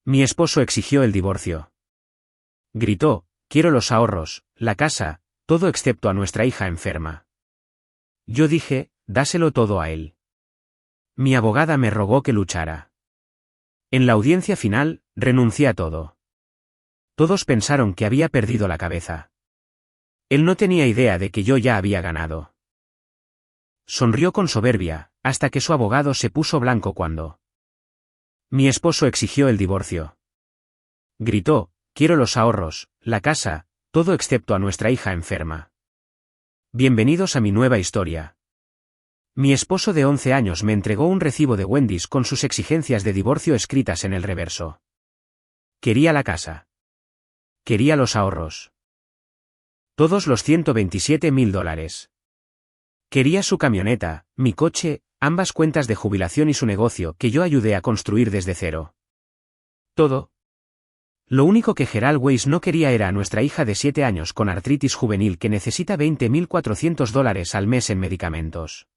Mi esposo exigió el divorcio. Gritó, quiero los ahorros, la casa, todo excepto a nuestra hija enferma. Yo dije, dáselo todo a él. Mi abogada me rogó que luchara. En la audiencia final, renuncié a todo. Todos pensaron que había perdido la cabeza. Él no tenía idea de que yo ya había ganado. Sonrió con soberbia, hasta que su abogado se puso blanco cuando mi esposo exigió el divorcio. Gritó, quiero los ahorros, la casa, todo excepto a nuestra hija enferma. Bienvenidos a mi nueva historia. Mi esposo de 11 años me entregó un recibo de Wendy's con sus exigencias de divorcio escritas en el reverso. Quería la casa. Quería los ahorros. Todos los $127.000. Quería su camioneta, mi coche, ambas cuentas de jubilación y su negocio que yo ayudé a construir desde cero. Todo. Lo único que Gerald Weiss no quería era a nuestra hija de 7 años con artritis juvenil que necesita $20.400 al mes en medicamentos.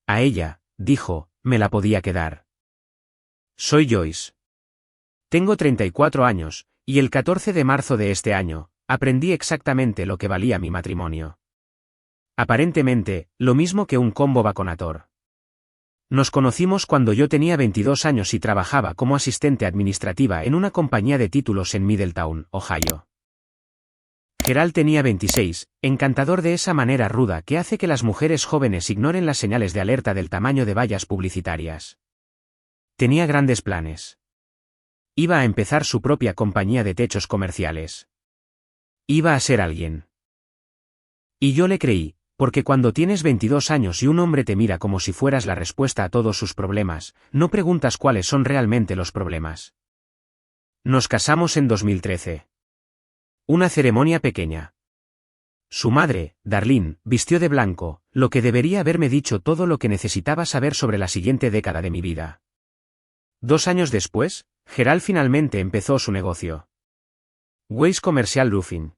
A ella, dijo, me la podía quedar. Soy Joyce. Tengo 34 años, y el 14 de marzo de este año, aprendí exactamente lo que valía mi matrimonio. Aparentemente, lo mismo que un combo vaconator. Nos conocimos cuando yo tenía 22 años y trabajaba como asistente administrativa en una compañía de títulos en Middletown, Ohio. Gerald tenía 26, encantador de esa manera ruda que hace que las mujeres jóvenes ignoren las señales de alerta del tamaño de vallas publicitarias. Tenía grandes planes. Iba a empezar su propia compañía de techos comerciales. Iba a ser alguien. Y yo le creí. Porque cuando tienes 22 años y un hombre te mira como si fueras la respuesta a todos sus problemas, no preguntas cuáles son realmente los problemas. Nos casamos en 2013. Una ceremonia pequeña. Su madre, Darlene, vistió de blanco, lo que debería haberme dicho todo lo que necesitaba saber sobre la siguiente década de mi vida. 2 años después, Gerald finalmente empezó su negocio. Weiss Commercial Roofing.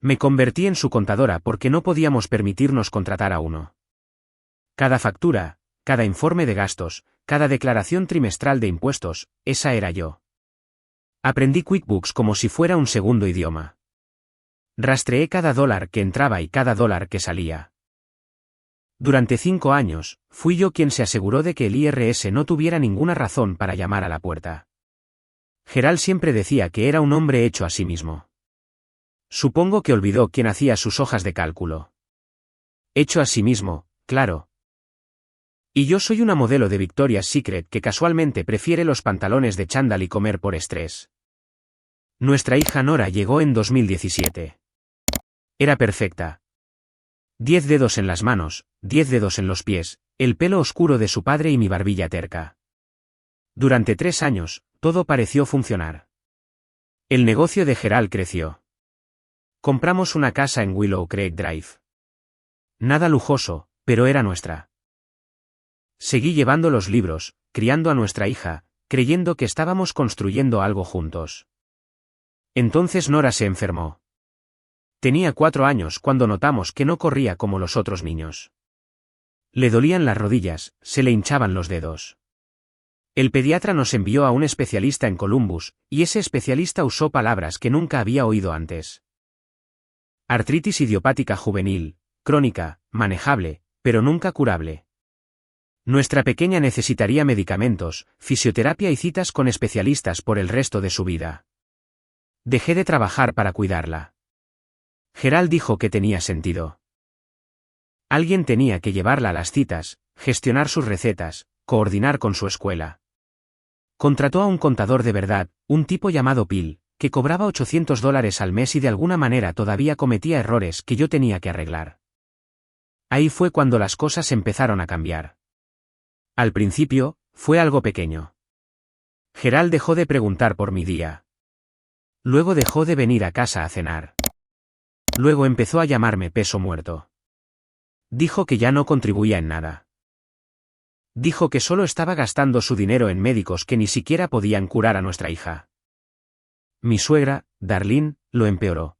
Me convertí en su contadora porque no podíamos permitirnos contratar a uno. Cada factura, cada informe de gastos, cada declaración trimestral de impuestos, esa era yo. Aprendí QuickBooks como si fuera un segundo idioma. Rastreé cada dólar que entraba y cada dólar que salía. Durante 5 años, fui yo quien se aseguró de que el IRS no tuviera ninguna razón para llamar a la puerta. Gerald siempre decía que era un hombre hecho a sí mismo. Supongo que olvidó quién hacía sus hojas de cálculo. Hecho a sí mismo, claro. Y yo soy una modelo de Victoria's Secret que casualmente prefiere los pantalones de chándal y comer por estrés. Nuestra hija Nora llegó en 2017. Era perfecta. 10 dedos en las manos, 10 dedos en los pies, el pelo oscuro de su padre y mi barbilla terca. Durante 3 años, todo pareció funcionar. El negocio de Gerald creció. Compramos una casa en Willow Creek Drive. Nada lujoso, pero era nuestra. Seguí llevando los libros, criando a nuestra hija, creyendo que estábamos construyendo algo juntos. Entonces Nora se enfermó. Tenía 4 años cuando notamos que no corría como los otros niños. Le dolían las rodillas, se le hinchaban los dedos. El pediatra nos envió a un especialista en Columbus, y ese especialista usó palabras que nunca había oído antes. Artritis idiopática juvenil, crónica, manejable, pero nunca curable. Nuestra pequeña necesitaría medicamentos, fisioterapia y citas con especialistas por el resto de su vida. Dejé de trabajar para cuidarla. Gerald dijo que tenía sentido. Alguien tenía que llevarla a las citas, gestionar sus recetas, coordinar con su escuela. Contrató a un contador de verdad, un tipo llamado Bill, que cobraba $800 al mes y de alguna manera todavía cometía errores que yo tenía que arreglar. Ahí fue cuando las cosas empezaron a cambiar. Al principio, fue algo pequeño. Gerald dejó de preguntar por mi día. Luego dejó de venir a casa a cenar. Luego empezó a llamarme peso muerto. Dijo que ya no contribuía en nada. Dijo que solo estaba gastando su dinero en médicos que ni siquiera podían curar a nuestra hija. Mi suegra, Darlene, lo empeoró.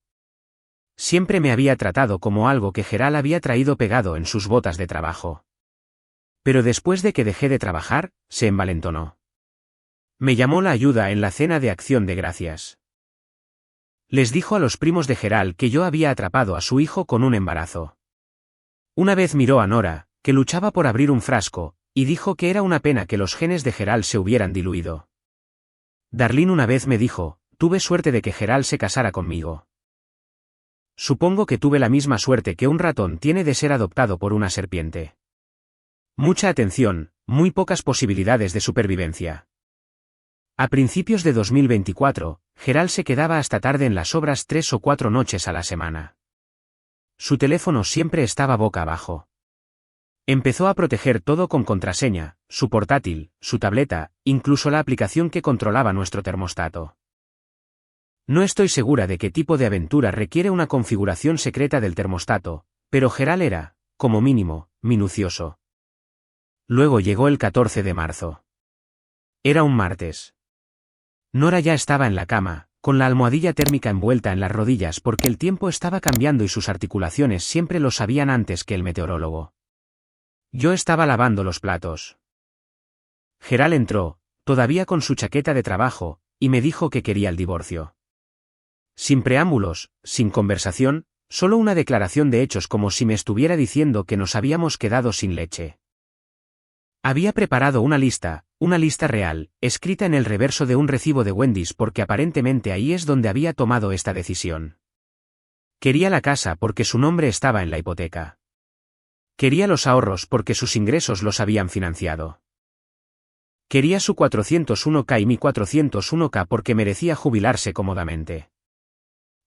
Siempre me había tratado como algo que Gerald había traído pegado en sus botas de trabajo. Pero después de que dejé de trabajar, se envalentonó. Me llamó la ayuda en la cena de Acción de Gracias. Les dijo a los primos de Gerald que yo había atrapado a su hijo con un embarazo. Una vez miró a Nora, que luchaba por abrir un frasco, y dijo que era una pena que los genes de Gerald se hubieran diluido. Darlene una vez me dijo, tuve suerte de que Gerald se casara conmigo. Supongo que tuve la misma suerte que un ratón tiene de ser adoptado por una serpiente. Mucha atención, muy pocas posibilidades de supervivencia. A principios de 2024, Gerald se quedaba hasta tarde en las obras 3 o 4 noches a la semana. Su teléfono siempre estaba boca abajo. Empezó a proteger todo con contraseña, su portátil, su tableta, incluso la aplicación que controlaba nuestro termostato. No estoy segura de qué tipo de aventura requiere una configuración secreta del termostato, pero Gerald era, como mínimo, minucioso. Luego llegó el 14 de marzo. Era un martes. Nora ya estaba en la cama, con la almohadilla térmica envuelta en las rodillas porque el tiempo estaba cambiando y sus articulaciones siempre lo sabían antes que el meteorólogo. Yo estaba lavando los platos. Gerald entró, todavía con su chaqueta de trabajo, y me dijo que quería el divorcio. Sin preámbulos, sin conversación, solo una declaración de hechos como si me estuviera diciendo que nos habíamos quedado sin leche. Había preparado una lista real, escrita en el reverso de un recibo de Wendy's porque aparentemente ahí es donde había tomado esta decisión. Quería la casa porque su nombre estaba en la hipoteca. Quería los ahorros porque sus ingresos los habían financiado. Quería su 401k y mi 401k porque merecía jubilarse cómodamente.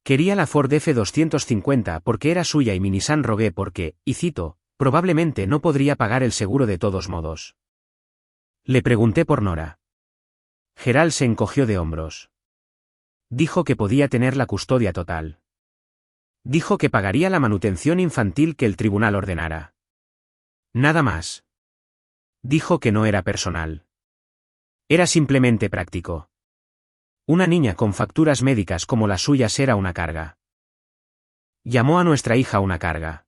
Quería la Ford F250 porque era suya y mi Nissan Rogue porque, y cito, probablemente no podría pagar el seguro de todos modos. Le pregunté por Nora. Gerald se encogió de hombros. Dijo que podía tener la custodia total. Dijo que pagaría la manutención infantil que el tribunal ordenara. Nada más. Dijo que no era personal. Era simplemente práctico. Una niña con facturas médicas como las suyas era una carga. Llamó a nuestra hija una carga.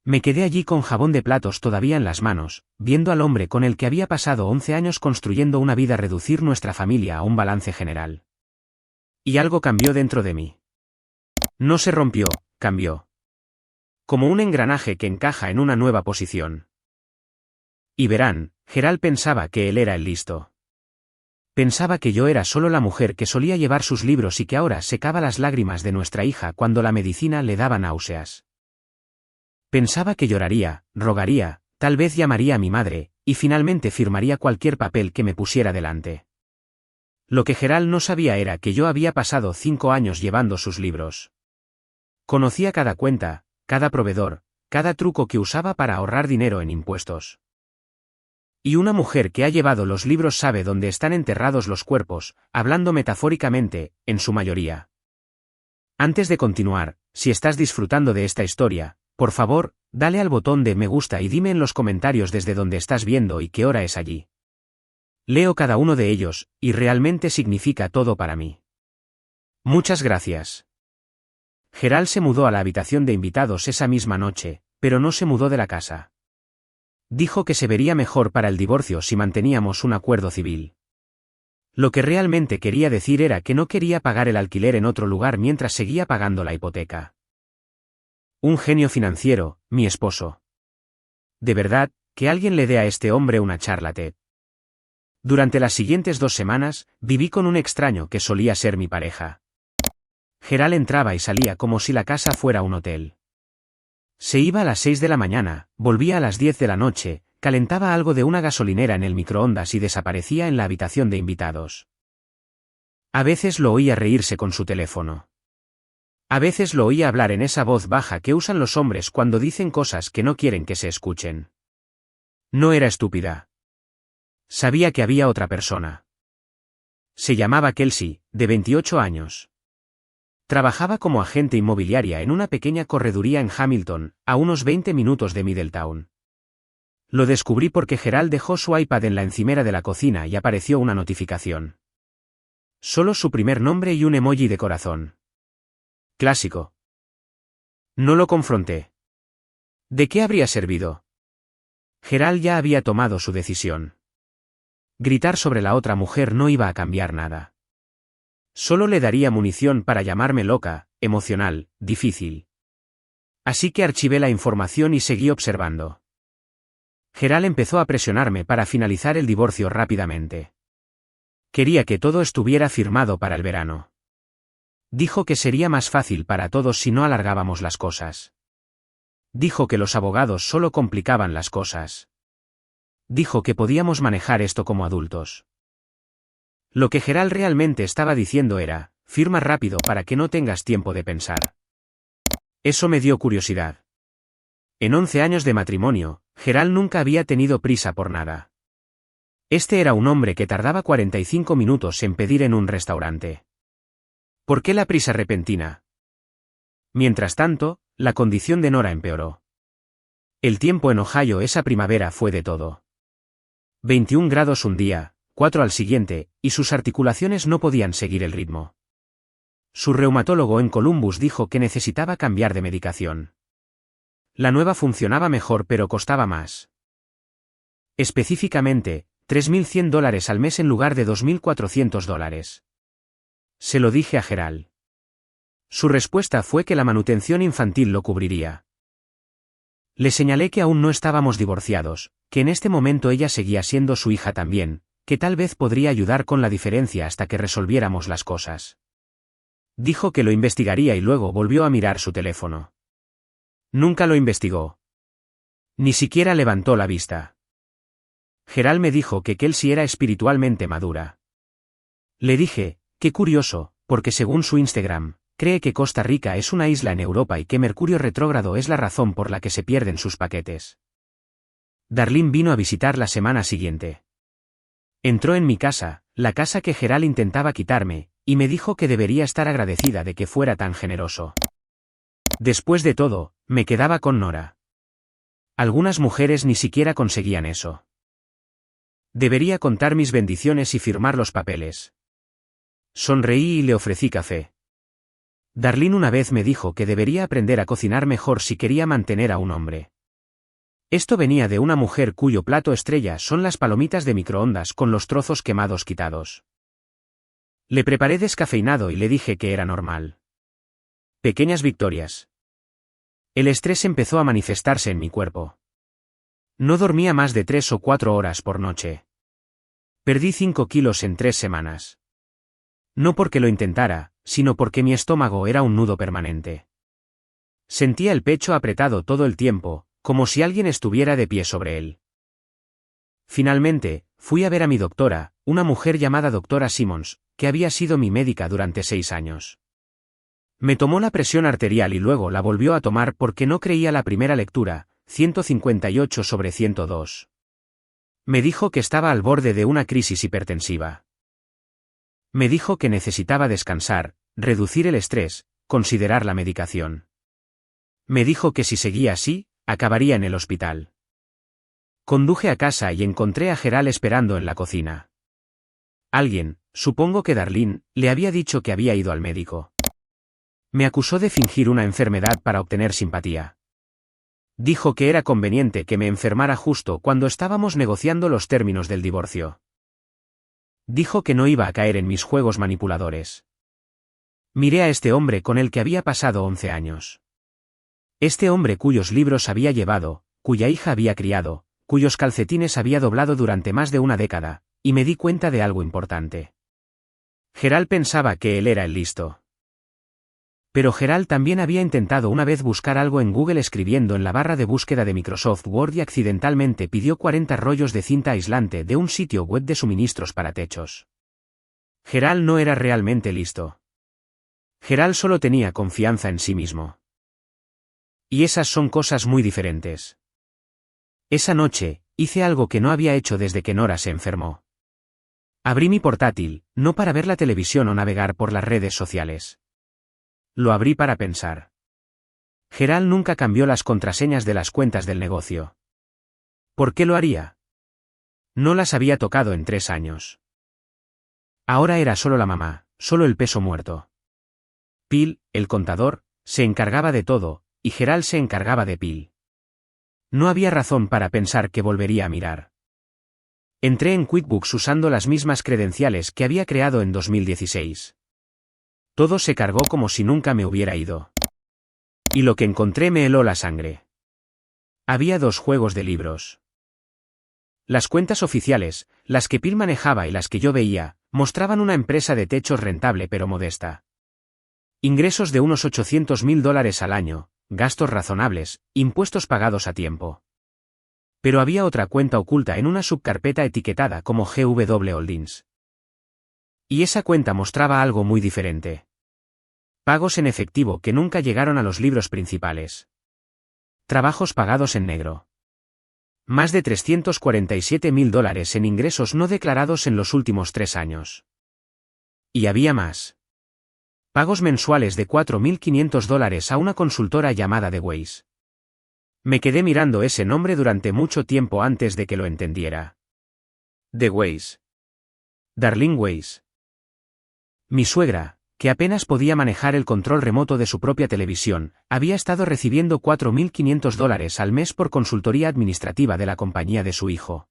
Me quedé allí con jabón de platos todavía en las manos, viendo al hombre con el que había pasado 11 años construyendo una vida reducir nuestra familia a un balance general. Y algo cambió dentro de mí. No se rompió, cambió. Como un engranaje que encaja en una nueva posición. Y verán, Gerald pensaba que él era el listo. Pensaba que yo era solo la mujer que solía llevar sus libros y que ahora secaba las lágrimas de nuestra hija cuando la medicina le daba náuseas. Pensaba que lloraría, rogaría, tal vez llamaría a mi madre, y finalmente firmaría cualquier papel que me pusiera delante. Lo que Gerald no sabía era que yo había pasado 5 años llevando sus libros. Conocía cada cuenta, cada proveedor, cada truco que usaba para ahorrar dinero en impuestos. Y una mujer que ha llevado los libros sabe dónde están enterrados los cuerpos, hablando metafóricamente, en su mayoría. Antes de continuar, si estás disfrutando de esta historia, por favor, dale al botón de me gusta y dime en los comentarios desde dónde estás viendo y qué hora es allí. Leo cada uno de ellos, y realmente significa todo para mí. Muchas gracias. Gerald se mudó a la habitación de invitados esa misma noche, pero no se mudó de la casa. Dijo que se vería mejor para el divorcio si manteníamos un acuerdo civil. Lo que realmente quería decir era que no quería pagar el alquiler en otro lugar mientras seguía pagando la hipoteca. Un genio financiero, mi esposo. De verdad, que alguien le dé a este hombre una charla TED. Durante las siguientes 2 semanas, viví con un extraño que solía ser mi pareja. Gerald entraba y salía como si la casa fuera un hotel. Se iba a las 6 de la mañana, volvía a las 10 de la noche, calentaba algo de una gasolinera en el microondas y desaparecía en la habitación de invitados. A veces lo oía reírse con su teléfono. A veces lo oía hablar en esa voz baja que usan los hombres cuando dicen cosas que no quieren que se escuchen. No era estúpida. Sabía que había otra persona. Se llamaba Kelsey, de 28 años. Trabajaba como agente inmobiliaria en una pequeña correduría en Hamilton, a unos 20 minutos de Middletown. Lo descubrí porque Gerald dejó su iPad en la encimera de la cocina y apareció una notificación. Solo su primer nombre y un emoji de corazón. Clásico. No lo confronté. ¿De qué habría servido? Gerald ya había tomado su decisión. Gritar sobre la otra mujer no iba a cambiar nada. Solo le daría munición para llamarme loca, emocional, difícil. Así que archivé la información y seguí observando. Gerald empezó a presionarme para finalizar el divorcio rápidamente. Quería que todo estuviera firmado para el verano. Dijo que sería más fácil para todos si no alargábamos las cosas. Dijo que los abogados solo complicaban las cosas. Dijo que podíamos manejar esto como adultos. Lo que Gerald realmente estaba diciendo era, firma rápido para que no tengas tiempo de pensar. Eso me dio curiosidad. En 11 años de matrimonio, Gerald nunca había tenido prisa por nada. Este era un hombre que tardaba 45 minutos en pedir en un restaurante. ¿Por qué la prisa repentina? Mientras tanto, la condición de Nora empeoró. El tiempo en Ohio esa primavera fue de todo. 21 grados un día, 4 al siguiente, y sus articulaciones no podían seguir el ritmo. Su reumatólogo en Columbus dijo que necesitaba cambiar de medicación. La nueva funcionaba mejor pero costaba más. Específicamente, $3.100 al mes en lugar de $2.400. Se lo dije a Gerald. Su respuesta fue que la manutención infantil lo cubriría. Le señalé que aún no estábamos divorciados, que en este momento ella seguía siendo su hija también, que tal vez podría ayudar con la diferencia hasta que resolviéramos las cosas. Dijo que lo investigaría y luego volvió a mirar su teléfono. Nunca lo investigó. Ni siquiera levantó la vista. Gerald me dijo que Kelsey era espiritualmente madura. Le dije, qué curioso, porque según su Instagram, cree que Costa Rica es una isla en Europa y que Mercurio retrógrado es la razón por la que se pierden sus paquetes. Darlene vino a visitar la semana siguiente. Entró en mi casa, la casa que Gerald intentaba quitarme, y me dijo que debería estar agradecida de que fuera tan generoso. Después de todo, me quedaba con Nora. Algunas mujeres ni siquiera conseguían eso. Debería contar mis bendiciones y firmar los papeles. Sonreí y le ofrecí café. Darlene una vez me dijo que debería aprender a cocinar mejor si quería mantener a un hombre. Esto venía de una mujer cuyo plato estrella son las palomitas de microondas con los trozos quemados quitados. Le preparé descafeinado y le dije que era normal. Pequeñas victorias. El estrés empezó a manifestarse en mi cuerpo. No dormía más de 3 o 4 horas por noche. Perdí 5 kilos en 3 semanas. No porque lo intentara, sino porque mi estómago era un nudo permanente. Sentía el pecho apretado todo el tiempo, como si alguien estuviera de pie sobre él. Finalmente, fui a ver a mi doctora, una mujer llamada doctora Simmons, que había sido mi médica durante 6 años. Me tomó la presión arterial y luego la volvió a tomar porque no creía la primera lectura, 158/102. Me dijo que estaba al borde de una crisis hipertensiva. Me dijo que necesitaba descansar, reducir el estrés, considerar la medicación. Me dijo que si seguía así, acabaría en el hospital. Conduje a casa y encontré a Gerald esperando en la cocina. Alguien, supongo que Darlene, le había dicho que había ido al médico. Me acusó de fingir una enfermedad para obtener simpatía. Dijo que era conveniente que me enfermara justo cuando estábamos negociando los términos del divorcio. Dijo que no iba a caer en mis juegos manipuladores. Miré a este hombre con el que había pasado 11 años. Este hombre cuyos libros había llevado, cuya hija había criado, cuyos calcetines había doblado durante más de una década, y me di cuenta de algo importante. Gerald pensaba que él era el listo. Pero Gerald también había intentado una vez buscar algo en Google escribiendo en la barra de búsqueda de Microsoft Word y accidentalmente pidió 40 rollos de cinta aislante de un sitio web de suministros para techos. Gerald no era realmente listo. Gerald solo tenía confianza en sí mismo. Y esas son cosas muy diferentes. Esa noche, hice algo que no había hecho desde que Nora se enfermó. Abrí mi portátil, no para ver la televisión o navegar por las redes sociales. Lo abrí para pensar. Gerald nunca cambió las contraseñas de las cuentas del negocio. ¿Por qué lo haría? No las había tocado en 3 años. Ahora era solo la mamá, solo el peso muerto. Phil, el contador, se encargaba de todo, y Gerald se encargaba de Phil. No había razón para pensar que volvería a mirar. Entré en QuickBooks usando las mismas credenciales que había creado en 2016. Todo se cargó como si nunca me hubiera ido. Y lo que encontré me heló la sangre. Había 2 juegos de libros. Las cuentas oficiales, las que Phil manejaba y las que yo veía, mostraban una empresa de techos rentable pero modesta. Ingresos de unos $800.000 al año, gastos razonables, impuestos pagados a tiempo. Pero había otra cuenta oculta en una subcarpeta etiquetada como GW Holdings. Y esa cuenta mostraba algo muy diferente. Pagos en efectivo que nunca llegaron a los libros principales. Trabajos pagados en negro. Más de $347.000 en ingresos no declarados en los últimos 3 años. Y había más. Pagos mensuales de $4.500 a una consultora llamada The Ways. Me quedé mirando ese nombre durante mucho tiempo antes de que lo entendiera. The Ways. Darlene Weiss. Mi suegra, que apenas podía manejar el control remoto de su propia televisión, había estado recibiendo $4.500 al mes por consultoría administrativa de la compañía de su hijo.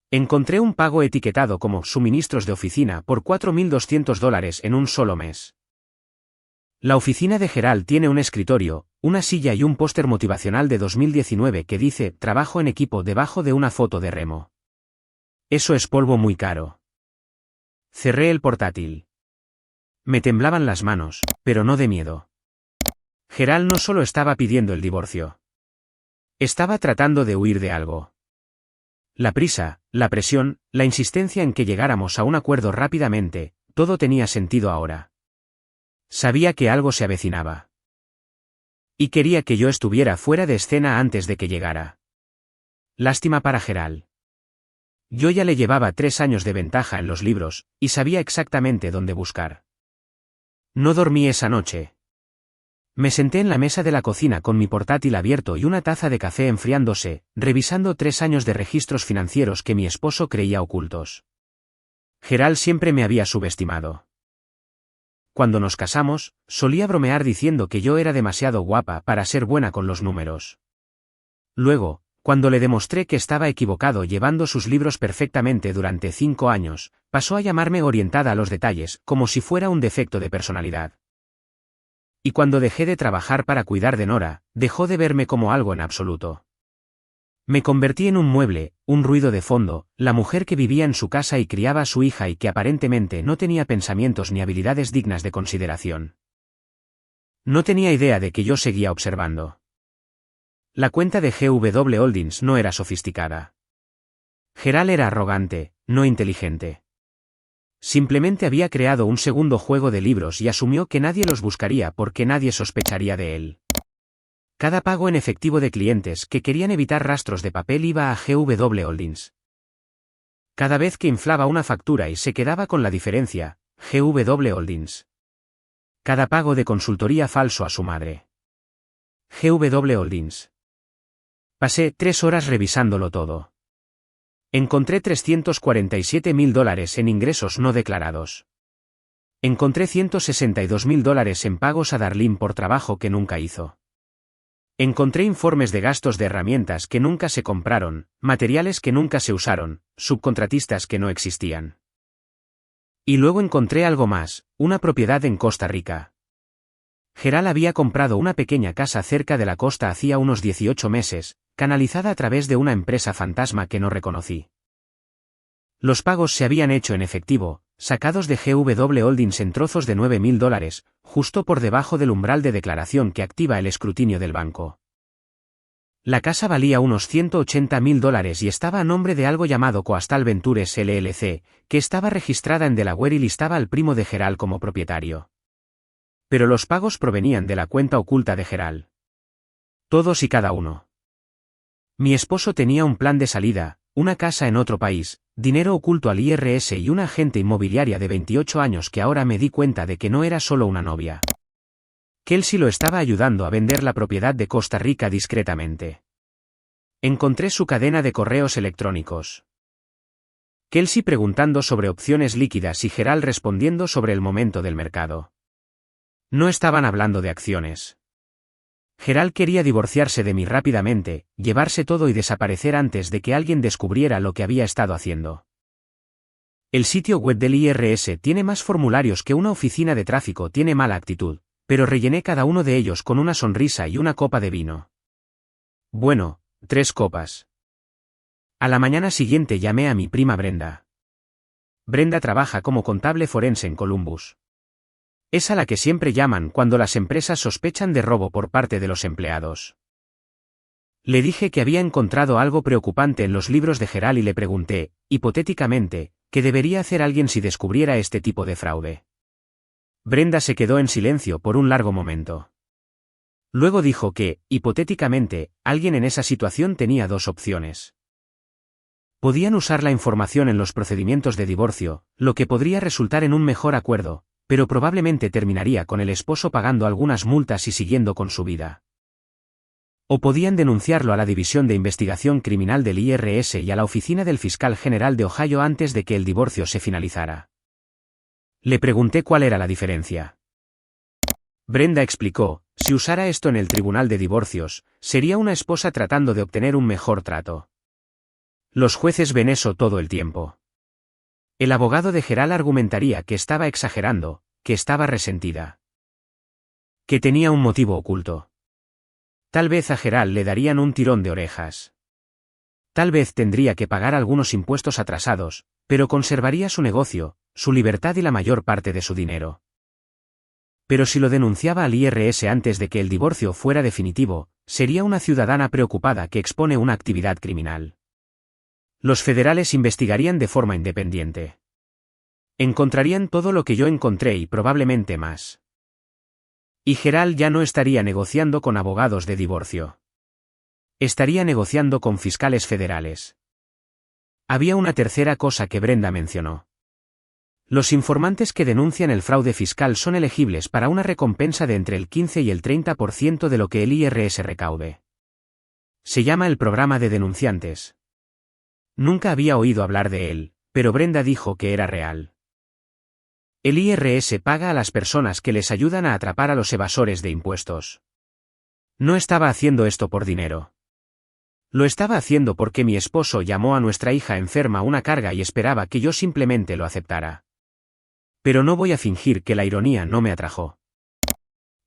Encontré un pago etiquetado como suministros de oficina por $4.200 en un solo mes. La oficina de Gerald tiene un escritorio, una silla y un póster motivacional de 2019 que dice "Trabajo en equipo" debajo de una foto de Remo. Eso es polvo muy caro. Cerré el portátil. Me temblaban las manos, pero no de miedo. Gerald no solo estaba pidiendo el divorcio. Estaba tratando de huir de algo. La prisa, la presión, la insistencia en que llegáramos a un acuerdo rápidamente, todo tenía sentido ahora. Sabía que algo se avecinaba. Y quería que yo estuviera fuera de escena antes de que llegara. Lástima para Gerald. Yo ya le llevaba 3 años de ventaja en los libros, y sabía exactamente dónde buscar. No dormí esa noche. Me senté en la mesa de la cocina con mi portátil abierto y una taza de café enfriándose, revisando 3 años de registros financieros que mi esposo creía ocultos. Gerald siempre me había subestimado. Cuando nos casamos, solía bromear diciendo que yo era demasiado guapa para ser buena con los números. Luego, cuando le demostré que estaba equivocado llevando sus libros perfectamente durante 5 años, pasó a llamarme orientada a los detalles, como si fuera un defecto de personalidad. Y cuando dejé de trabajar para cuidar de Nora, dejó de verme como algo en absoluto. Me convertí en un mueble, un ruido de fondo, la mujer que vivía en su casa y criaba a su hija y que aparentemente no tenía pensamientos ni habilidades dignas de consideración. No tenía idea de que yo seguía observando. La cuenta de GW Holdings no era sofisticada. Gerald era arrogante, no inteligente. Simplemente había creado un segundo juego de libros y asumió que nadie los buscaría porque nadie sospecharía de él. Cada pago en efectivo de clientes que querían evitar rastros de papel iba a GW Holdings. Cada vez que inflaba una factura y se quedaba con la diferencia, GW Holdings. Cada pago de consultoría falso a su madre. GW Holdings. Pasé 3 horas revisándolo todo. Encontré $347.000 en ingresos no declarados. Encontré $162.000 en pagos a Darlene por trabajo que nunca hizo. Encontré informes de gastos de herramientas que nunca se compraron, materiales que nunca se usaron, subcontratistas que no existían. Y luego encontré algo más, una propiedad en Costa Rica. Gerald había comprado una pequeña casa cerca de la costa hacía unos 18 meses, canalizada a través de una empresa fantasma que no reconocí. Los pagos se habían hecho en efectivo, sacados de GW Holdings en trozos de $9.000, justo por debajo del umbral de declaración que activa el escrutinio del banco. La casa valía unos $180.000 y estaba a nombre de algo llamado Coastal Ventures LLC, que estaba registrada en Delaware y listaba al primo de Gerald como propietario. Pero los pagos provenían de la cuenta oculta de Gerald. Todos y cada uno. Mi esposo tenía un plan de salida, una casa en otro país, dinero oculto al IRS y una agente inmobiliaria de 28 años que ahora me di cuenta de que no era solo una novia. Kelsey lo estaba ayudando a vender la propiedad de Costa Rica discretamente. Encontré su cadena de correos electrónicos. Kelsey preguntando sobre opciones líquidas y Gerald respondiendo sobre el momento del mercado. No estaban hablando de acciones. Gerald quería divorciarse de mí rápidamente, llevarse todo y desaparecer antes de que alguien descubriera lo que había estado haciendo. El sitio web del IRS tiene más formularios que una oficina de tráfico tiene mala actitud, pero rellené cada uno de ellos con una sonrisa y una copa de vino. Bueno, 3 copas. A la mañana siguiente llamé a mi prima Brenda. Brenda trabaja como contable forense en Columbus. Es a la que siempre llaman cuando las empresas sospechan de robo por parte de los empleados. Le dije que había encontrado algo preocupante en los libros de Gerald y le pregunté, hipotéticamente, ¿qué debería hacer alguien si descubriera este tipo de fraude? Brenda se quedó en silencio por un largo momento. Luego dijo que, hipotéticamente, alguien en esa situación tenía 2 opciones. Podían usar la información en los procedimientos de divorcio, lo que podría resultar en un mejor acuerdo, pero probablemente terminaría con el esposo pagando algunas multas y siguiendo con su vida. O podían denunciarlo a la División de Investigación Criminal del IRS y a la Oficina del Fiscal General de Ohio antes de que el divorcio se finalizara. Le pregunté cuál era la diferencia. Brenda explicó, si usara esto en el Tribunal de Divorcios, sería una esposa tratando de obtener un mejor trato. Los jueces ven eso todo el tiempo. El abogado de Gerald argumentaría que estaba exagerando, que estaba resentida. Que tenía un motivo oculto. Tal vez a Gerald le darían un tirón de orejas. Tal vez tendría que pagar algunos impuestos atrasados, pero conservaría su negocio, su libertad y la mayor parte de su dinero. Pero si lo denunciaba al IRS antes de que el divorcio fuera definitivo, sería una ciudadana preocupada que expone una actividad criminal. Los federales investigarían de forma independiente. Encontrarían todo lo que yo encontré y probablemente más. Y Gerald ya no estaría negociando con abogados de divorcio. Estaría negociando con fiscales federales. Había una tercera cosa que Brenda mencionó. Los informantes que denuncian el fraude fiscal son elegibles para una recompensa de entre el 15 y el 30% de lo que el IRS recaude. Se llama el programa de denunciantes. Nunca había oído hablar de él, pero Brenda dijo que era real. El IRS paga a las personas que les ayudan a atrapar a los evasores de impuestos. No estaba haciendo esto por dinero. Lo estaba haciendo porque mi esposo llamó a nuestra hija enferma una carga y esperaba que yo simplemente lo aceptara. Pero no voy a fingir que la ironía no me atrajo.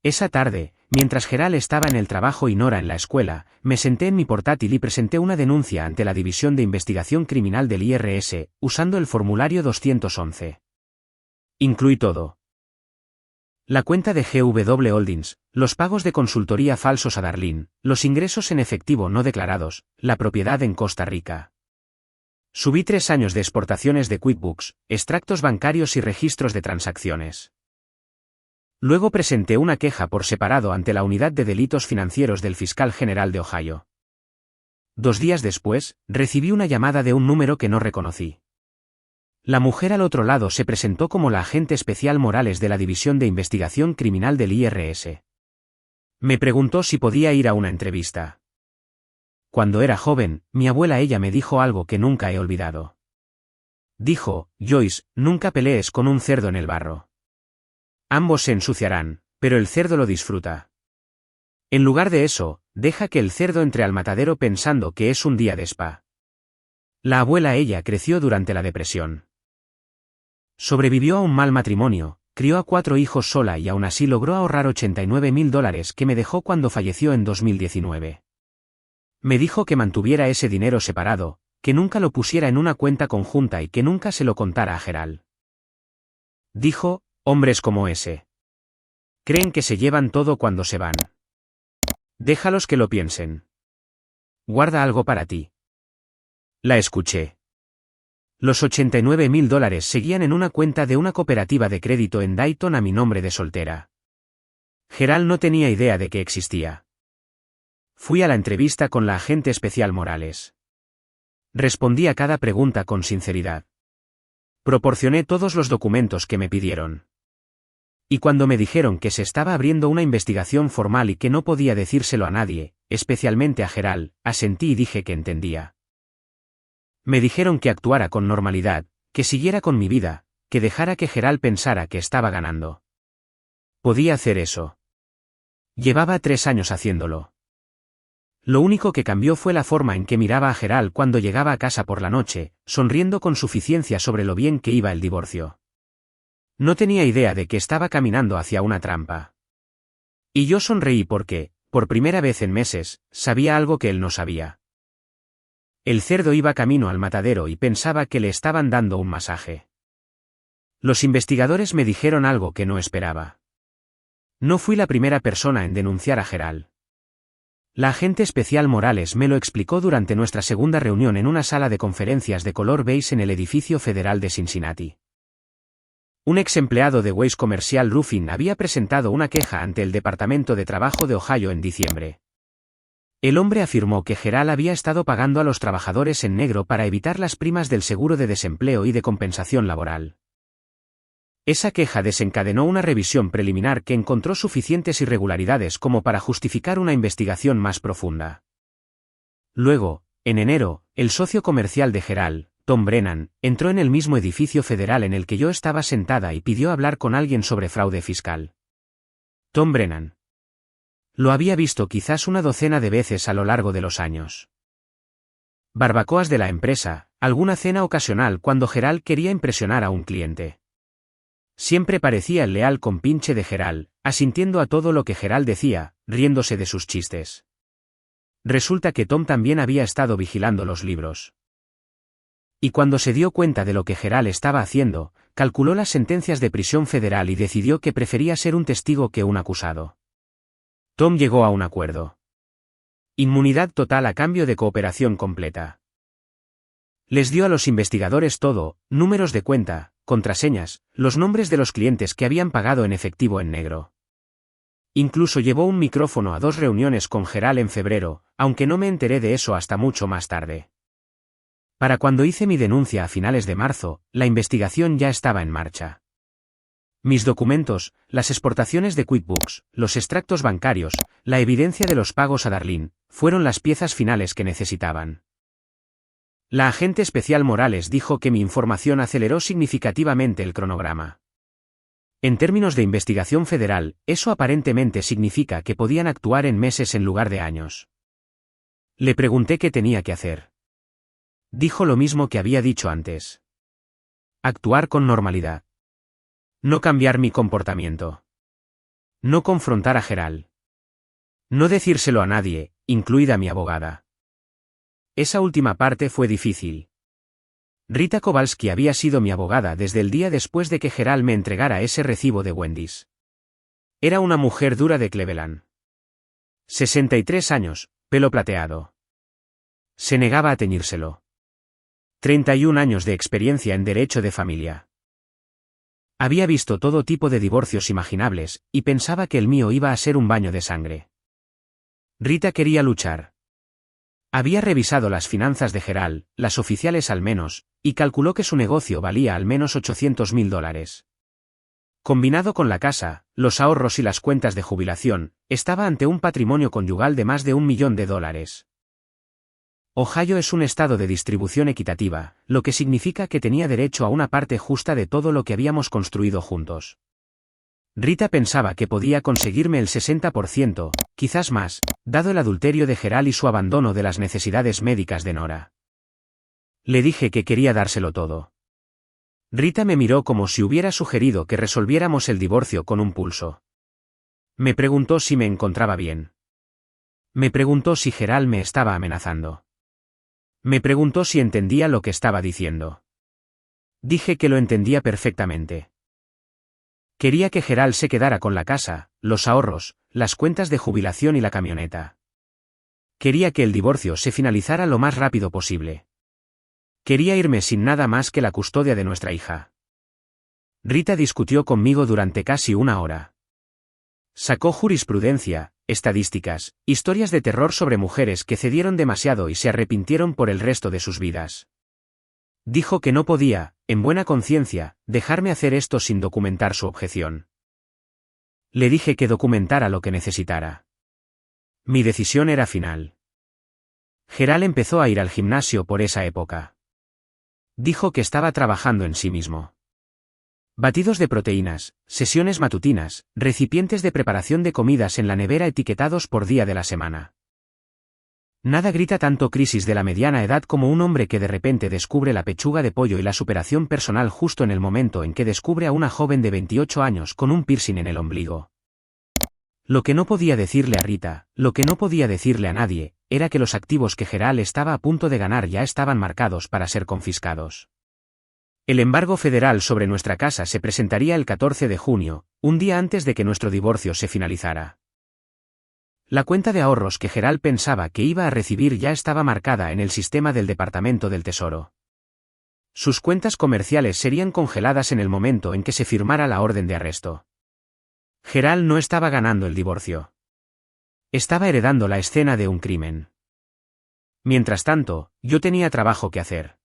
Esa tarde, mientras Gerald estaba en el trabajo y Nora en la escuela, me senté en mi portátil y presenté una denuncia ante la División de Investigación Criminal del IRS, usando el formulario 211. Incluí todo. La cuenta de GW Holdings, los pagos de consultoría falsos a Darlene, los ingresos en efectivo no declarados, la propiedad en Costa Rica. Subí 3 años de exportaciones de QuickBooks, extractos bancarios y registros de transacciones. Luego presenté una queja por separado ante la Unidad de Delitos Financieros del Fiscal General de Ohio. 2 días después, recibí una llamada de un número que no reconocí. La mujer al otro lado se presentó como la agente especial Morales de la División de Investigación Criminal del IRS. Me preguntó si podía ir a una entrevista. Cuando era joven, mi abuela ella me dijo algo que nunca he olvidado. Dijo, Joyce, nunca pelees con un cerdo en el barro. Ambos se ensuciarán, pero el cerdo lo disfruta. En lugar de eso, deja que el cerdo entre al matadero pensando que es un día de spa. La abuela ella creció durante la depresión. Sobrevivió a un mal matrimonio, crió a 4 hijos sola y aún así logró ahorrar $89,000 que me dejó cuando falleció en 2019. Me dijo que mantuviera ese dinero separado, que nunca lo pusiera en una cuenta conjunta y que nunca se lo contara a Gerald. Dijo, hombres como ese. Creen que se llevan todo cuando se van. Déjalos que lo piensen. Guarda algo para ti. La escuché. Los $89,000 seguían en una cuenta de una cooperativa de crédito en Dayton a mi nombre de soltera. Gerald no tenía idea de que existía. Fui a la entrevista con la agente especial Morales. Respondí a cada pregunta con sinceridad. Proporcioné todos los documentos que me pidieron. Y cuando me dijeron que se estaba abriendo una investigación formal y que no podía decírselo a nadie, especialmente a Gerald, asentí y dije que entendía. Me dijeron que actuara con normalidad, que siguiera con mi vida, que dejara que Gerald pensara que estaba ganando. Podía hacer eso. Llevaba 3 años haciéndolo. Lo único que cambió fue la forma en que miraba a Gerald cuando llegaba a casa por la noche, sonriendo con suficiencia sobre lo bien que iba el divorcio. No tenía idea de que estaba caminando hacia una trampa. Y yo sonreí porque, por primera vez en meses, sabía algo que él no sabía. El cerdo iba camino al matadero y pensaba que le estaban dando un masaje. Los investigadores me dijeron algo que no esperaba. No fui la primera persona en denunciar a Gerald. La agente especial Morales me lo explicó durante nuestra segunda reunión en una sala de conferencias de color beige en el edificio federal de Cincinnati. Un ex empleado de Waste Commercial Roofing había presentado una queja ante el Departamento de Trabajo de Ohio en diciembre. El hombre afirmó que Gerald había estado pagando a los trabajadores en negro para evitar las primas del seguro de desempleo y de compensación laboral. Esa queja desencadenó una revisión preliminar que encontró suficientes irregularidades como para justificar una investigación más profunda. Luego, en enero, el socio comercial de Gerald, Tom Brennan, entró en el mismo edificio federal en el que yo estaba sentada y pidió hablar con alguien sobre fraude fiscal. Tom Brennan. Lo había visto quizás una docena de veces a lo largo de los años. Barbacoas de la empresa, alguna cena ocasional cuando Gerald quería impresionar a un cliente. Siempre parecía el leal compinche de Gerald, asintiendo a todo lo que Gerald decía, riéndose de sus chistes. Resulta que Tom también había estado vigilando los libros. Y cuando se dio cuenta de lo que Gerald estaba haciendo, calculó las sentencias de prisión federal y decidió que prefería ser un testigo que un acusado. Tom llegó a un acuerdo. Inmunidad total a cambio de cooperación completa. Les dio a los investigadores todo, números de cuenta, contraseñas, los nombres de los clientes que habían pagado en efectivo en negro. Incluso llevó un micrófono a 2 reuniones con Gerald en febrero, aunque no me enteré de eso hasta mucho más tarde. Para cuando hice mi denuncia a finales de marzo, la investigación ya estaba en marcha. Mis documentos, las exportaciones de QuickBooks, los extractos bancarios, la evidencia de los pagos a Darlene, fueron las piezas finales que necesitaban. La agente especial Morales dijo que mi información aceleró significativamente el cronograma. En términos de investigación federal, eso aparentemente significa que podían actuar en meses en lugar de años. Le pregunté qué tenía que hacer. Dijo lo mismo que había dicho antes. Actuar con normalidad. No cambiar mi comportamiento. No confrontar a Gerald. No decírselo a nadie, incluida mi abogada. Esa última parte fue difícil. Rita Kowalski había sido mi abogada desde el día después de que Gerald me entregara ese recibo de Wendy's. Era una mujer dura de Cleveland. 63 años, pelo plateado. Se negaba a teñírselo. 31 años de experiencia en derecho de familia. Había visto todo tipo de divorcios imaginables, y pensaba que el mío iba a ser un baño de sangre. Rita quería luchar. Había revisado las finanzas de Gerald, las oficiales al menos, y calculó que su negocio valía al menos $800,000. Combinado con la casa, los ahorros y las cuentas de jubilación, estaba ante un patrimonio conyugal de más de $1 millón. Ohio es un estado de distribución equitativa, lo que significa que tenía derecho a una parte justa de todo lo que habíamos construido juntos. Rita pensaba que podía conseguirme el 60%, quizás más, dado el adulterio de Gerald y su abandono de las necesidades médicas de Nora. Le dije que quería dárselo todo. Rita me miró como si hubiera sugerido que resolviéramos el divorcio con un pulso. Me preguntó si me encontraba bien. Me preguntó si Gerald me estaba amenazando. Me preguntó si entendía lo que estaba diciendo. Dije que lo entendía perfectamente. Quería que Gerald se quedara con la casa, los ahorros, las cuentas de jubilación y la camioneta. Quería que el divorcio se finalizara lo más rápido posible. Quería irme sin nada más que la custodia de nuestra hija. Rita discutió conmigo durante casi 1 hora. Sacó jurisprudencia, estadísticas, historias de terror sobre mujeres que cedieron demasiado y se arrepintieron por el resto de sus vidas. Dijo que no podía, en buena conciencia, dejarme hacer esto sin documentar su objeción. Le dije que documentara lo que necesitara. Mi decisión era final. Gerald empezó a ir al gimnasio por esa época. Dijo que estaba trabajando en sí mismo. Batidos de proteínas, sesiones matutinas, recipientes de preparación de comidas en la nevera etiquetados por día de la semana. Nada grita tanto crisis de la mediana edad como un hombre que de repente descubre la pechuga de pollo y la superación personal justo en el momento en que descubre a una joven de 28 años con un piercing en el ombligo. Lo que no podía decirle a Rita, lo que no podía decirle a nadie, era que los activos que Gerald estaba a punto de ganar ya estaban marcados para ser confiscados. El embargo federal sobre nuestra casa se presentaría el 14 de junio, un día antes de que nuestro divorcio se finalizara. La cuenta de ahorros que Gerald pensaba que iba a recibir ya estaba marcada en el sistema del Departamento del Tesoro. Sus cuentas comerciales serían congeladas en el momento en que se firmara la orden de arresto. Gerald no estaba ganando el divorcio. Estaba heredando la escena de un crimen. Mientras tanto, yo tenía trabajo que hacer.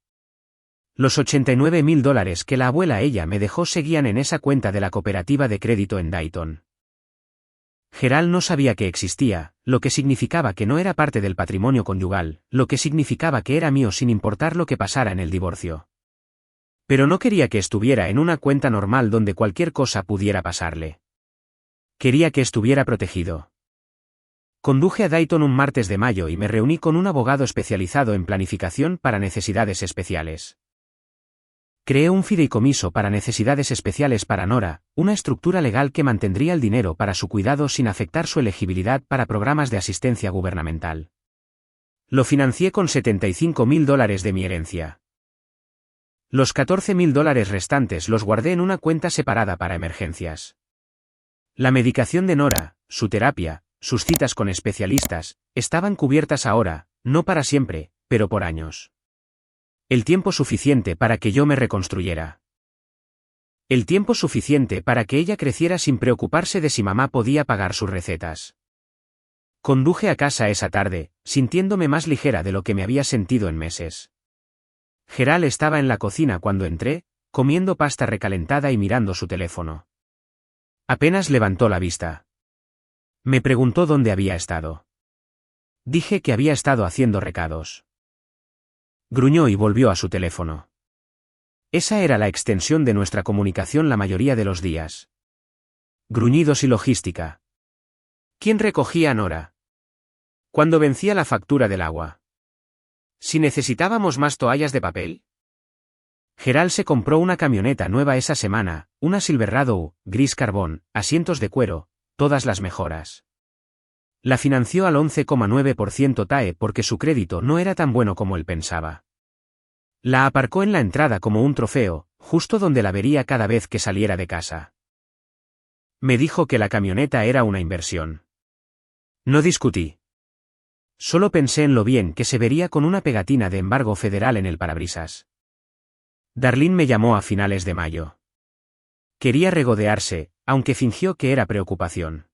Los $89.000 que la abuela ella me dejó seguían en esa cuenta de la cooperativa de crédito en Dayton. Gerald no sabía que existía, lo que significaba que no era parte del patrimonio conyugal, lo que significaba que era mío sin importar lo que pasara en el divorcio. Pero no quería que estuviera en una cuenta normal donde cualquier cosa pudiera pasarle. Quería que estuviera protegido. Conduje a Dayton un martes de mayo y me reuní con un abogado especializado en planificación para necesidades especiales. Creé un fideicomiso para necesidades especiales para Nora, una estructura legal que mantendría el dinero para su cuidado sin afectar su elegibilidad para programas de asistencia gubernamental. Lo financié con $75.000 de mi herencia. Los $14.000 restantes los guardé en una cuenta separada para emergencias. La medicación de Nora, su terapia, sus citas con especialistas, estaban cubiertas ahora, no para siempre, pero por años. El tiempo suficiente para que yo me reconstruyera. El tiempo suficiente para que ella creciera sin preocuparse de si mamá podía pagar sus recetas. Conduje a casa esa tarde, sintiéndome más ligera de lo que me había sentido en meses. Gerald estaba en la cocina cuando entré, comiendo pasta recalentada y mirando su teléfono. Apenas levantó la vista. Me preguntó dónde había estado. Dije que había estado haciendo recados. Gruñó y volvió a su teléfono. Esa era la extensión de nuestra comunicación la mayoría de los días. Gruñidos y logística. ¿Quién recogía a Nora? ¿Cuándo vencía la factura del agua? ¿Si necesitábamos más toallas de papel? Gerald se compró una camioneta nueva esa semana, una Silverado, gris carbón, asientos de cuero, todas las mejoras. La financió al 11,9% TAE porque su crédito no era tan bueno como él pensaba. La aparcó en la entrada como un trofeo, justo donde la vería cada vez que saliera de casa. Me dijo que la camioneta era una inversión. No discutí. Solo pensé en lo bien que se vería con una pegatina de embargo federal en el parabrisas. Darlene me llamó a finales de mayo. Quería regodearse, aunque fingió que era preocupación.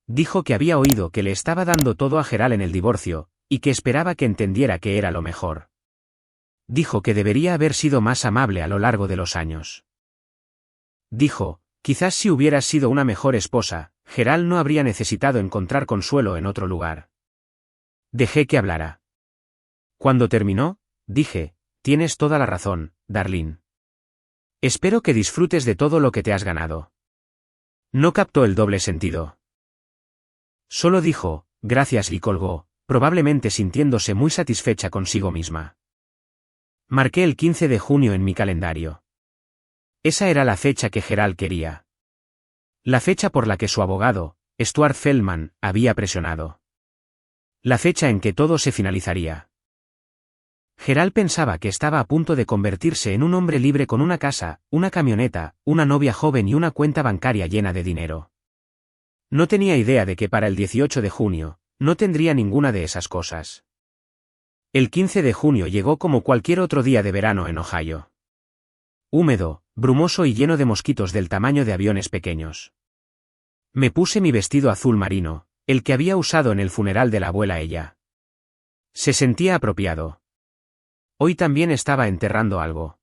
Dijo que había oído que le estaba dando todo a Gerald en el divorcio, y que esperaba que entendiera que era lo mejor. Dijo que debería haber sido más amable a lo largo de los años. Dijo, quizás si hubieras sido una mejor esposa, Gerald no habría necesitado encontrar consuelo en otro lugar. Dejé que hablara. Cuando terminó, dije, tienes toda la razón, Darlene. Espero que disfrutes de todo lo que te has ganado. No captó el doble sentido. Solo dijo, gracias y colgó, probablemente sintiéndose muy satisfecha consigo misma. Marqué el 15 de junio en mi calendario. Esa era la fecha que Gerald quería. La fecha por la que su abogado, Stuart Feldman, había presionado. La fecha en que todo se finalizaría. Gerald pensaba que estaba a punto de convertirse en un hombre libre con una casa, una camioneta, una novia joven y una cuenta bancaria llena de dinero. No tenía idea de que para el 18 de junio, no tendría ninguna de esas cosas. El 15 de junio llegó como cualquier otro día de verano en Ohio. Húmedo, brumoso y lleno de mosquitos del tamaño de aviones pequeños. Me puse mi vestido azul marino, el que había usado en el funeral de la abuela ella. Se sentía apropiado. Hoy también estaba enterrando algo.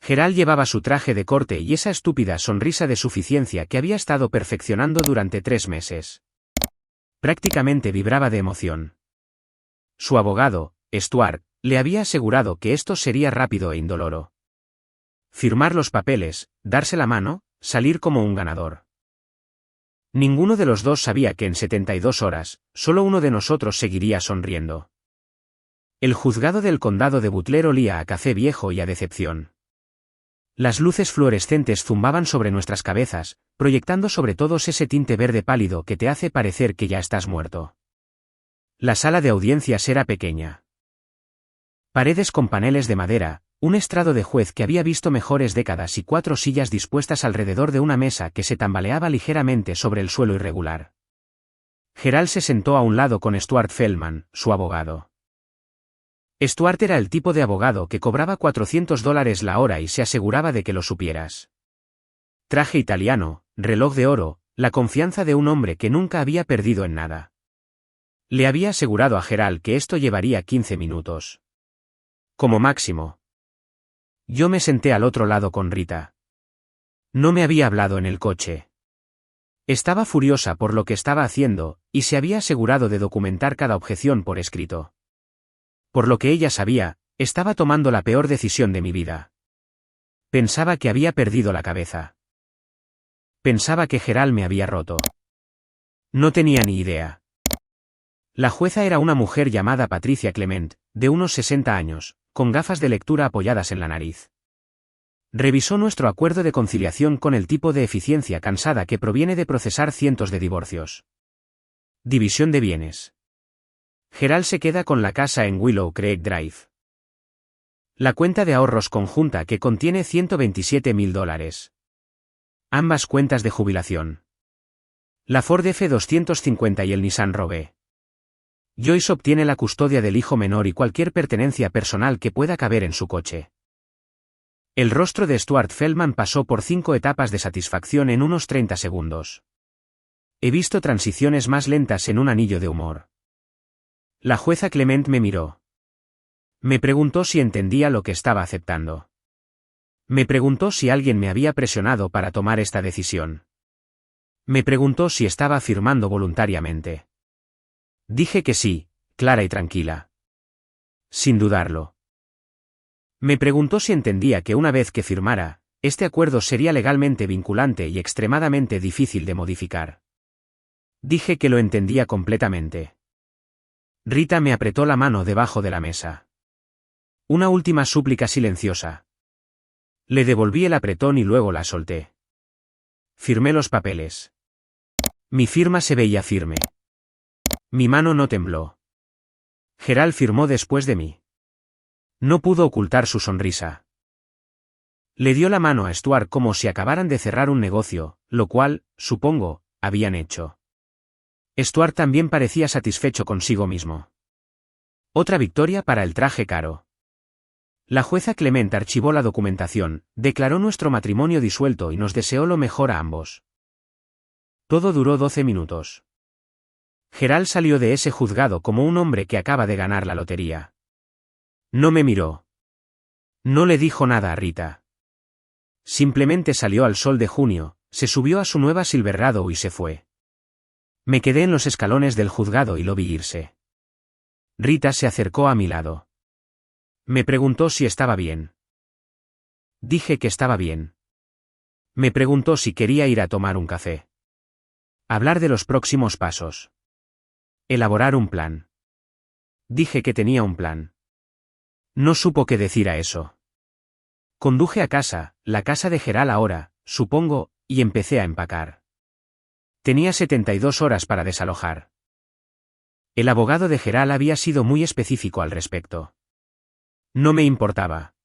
Gerald llevaba su traje de corte y esa estúpida sonrisa de suficiencia que había estado perfeccionando durante 3 meses. Prácticamente vibraba de emoción. Su abogado, Stuart, le había asegurado que esto sería rápido e indoloro. firmar los papeles, darse la mano, salir como un ganador. Ninguno de los dos sabía que en 72 horas, solo uno de nosotros seguiría sonriendo. El juzgado del condado de Butler olía a café viejo y a decepción. Las luces fluorescentes zumbaban sobre nuestras cabezas, proyectando sobre todos ese tinte verde pálido que te hace parecer que ya estás muerto. La sala de audiencias era pequeña. Paredes con paneles de madera, un estrado de juez que había visto mejores décadas y 4 sillas dispuestas alrededor de una mesa que se tambaleaba ligeramente sobre el suelo irregular. Gerald se sentó a un lado con Stuart Feldman, su abogado. Stuart era el tipo de abogado que cobraba $400 la hora y se aseguraba de que lo supieras. Traje italiano, reloj de oro, la confianza de un hombre que nunca había perdido en nada. Le había asegurado a Gerald que esto llevaría 15 minutos. Como máximo. Yo me senté al otro lado con Rita. No me había hablado en el coche. Estaba furiosa por lo que estaba haciendo, y se había asegurado de documentar cada objeción por escrito. Por lo que ella sabía, estaba tomando la peor decisión de mi vida. Pensaba que había perdido la cabeza. Pensaba que Gerald me había roto. No tenía ni idea. La jueza era una mujer llamada Patricia Clement, de unos 60 años, con gafas de lectura apoyadas en la nariz. Revisó nuestro acuerdo de conciliación con el tipo de eficiencia cansada que proviene de procesar cientos de divorcios. División de bienes. Gerald se queda con la casa en Willow Creek Drive. La cuenta de ahorros conjunta que contiene $127.000. Ambas cuentas de jubilación. La Ford F-250 y el Nissan Rogue. Joyce obtiene la custodia del hijo menor y cualquier pertenencia personal que pueda caber en su coche. El rostro de Stuart Feldman pasó por 5 etapas de satisfacción en unos 30 segundos. He visto transiciones más lentas en un anillo de humor. La jueza Clement me miró. Me preguntó si entendía lo que estaba aceptando. Me preguntó si alguien me había presionado para tomar esta decisión. Me preguntó si estaba firmando voluntariamente. Dije que sí, clara y tranquila. Sin dudarlo. Me preguntó si entendía que una vez que firmara, este acuerdo sería legalmente vinculante y extremadamente difícil de modificar. Dije que lo entendía completamente. Rita me apretó la mano debajo de la mesa. Una última súplica silenciosa. Le devolví el apretón y luego la solté. Firmé los papeles. Mi firma se veía firme. Mi mano no tembló. Gerald firmó después de mí. No pudo ocultar su sonrisa. Le dio la mano a Stuart como si acabaran de cerrar un negocio, lo cual, supongo, habían hecho. Stuart también parecía satisfecho consigo mismo. Otra victoria para el traje caro. La jueza Clement archivó la documentación, declaró nuestro matrimonio disuelto y nos deseó lo mejor a ambos. Todo duró 12 minutos. Gerald salió de ese juzgado como un hombre que acaba de ganar la lotería. No me miró. No le dijo nada a Rita. Simplemente salió al sol de junio, se subió a su nueva Silverado y se fue. Me quedé en los escalones del juzgado y lo vi irse. Rita se acercó a mi lado. Me preguntó si estaba bien. Dije que estaba bien. Me preguntó si quería ir a tomar un café. Hablar de los próximos pasos. Elaborar un plan. Dije que tenía un plan. No supo qué decir a eso. Conduje a casa, la casa de Gerald ahora, supongo, y empecé a empacar. Tenía 72 horas para desalojar. El abogado de Gerald había sido muy específico al respecto. No me importaba.